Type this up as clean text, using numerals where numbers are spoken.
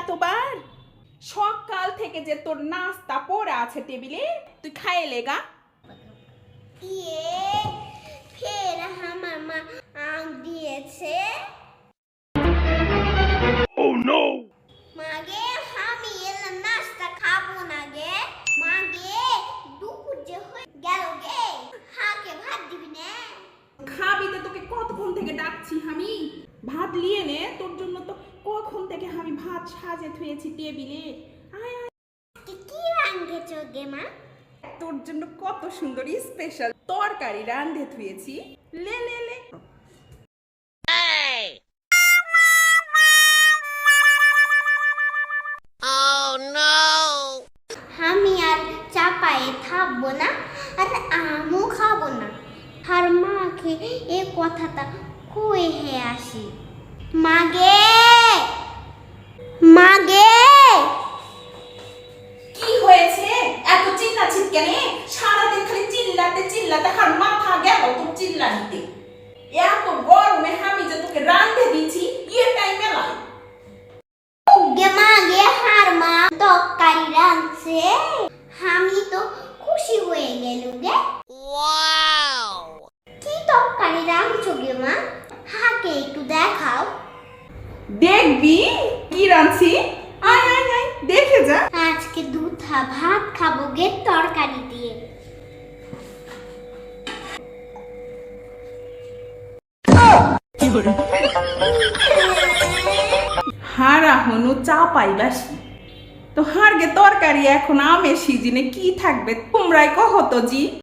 এতবার? সকাল থেকে যে তোর নাস্তা পড়ে আছে টেবিলে, তুই খাইলে গা? ফের আমার মা আম দিয়েছে। মাগে আমি এলাম নাস্তা খাবো না গে। মাগে দুপুর যে হয়ে গেল গে, হাকে ভাত দিবি না? খাবি তো, তোকে কতক্ষণ থেকে ডাকছি আমি। ভাত লিয়ে নে, তোর জন্য তো কখন থেকে আমি ভাত সাজে থুয়েছি টেবিলে। আয় আয়, কি রাঁধেছো গে মা? তোর জন্য কত সুন্দর স্পেশাল তরকারি রাঁধে থুয়েছি। লে লে লে। আমি আর চাপায়ে থাকবো না, আর আমও খাবো না। আর মাকে এ কথাটা কই হে আসি। মাগে মাগে কি হয়েছে? এত চিল্লাছিস কেন? সারাদিন খালি চিল্লাতে চিল্লাতে আর মাথা গেল তোর চিল্লানিতে। এত গরমে আমি যে তোকে রাঁধে দিয়েছি, ইয়ে টাইমে লাই। গে মাগে হার মা তরকারি রাঁধছে, আমি তো খুশি হয়ে গেল গে। কি তরকারি রাঁধছো গে মা? হাকে একটু দেখাও। দেখবি কি রাঁধছি। আয় আয় আয়, দেখে যা। আজকে দুধা ভাত খাবো গে তরকারি দিয়ে। হারা হনু চা পাইবাসি তো হারগে তরকারি এখন আমের সিজনে কি থাকবে তোমরাই কহ তো জি।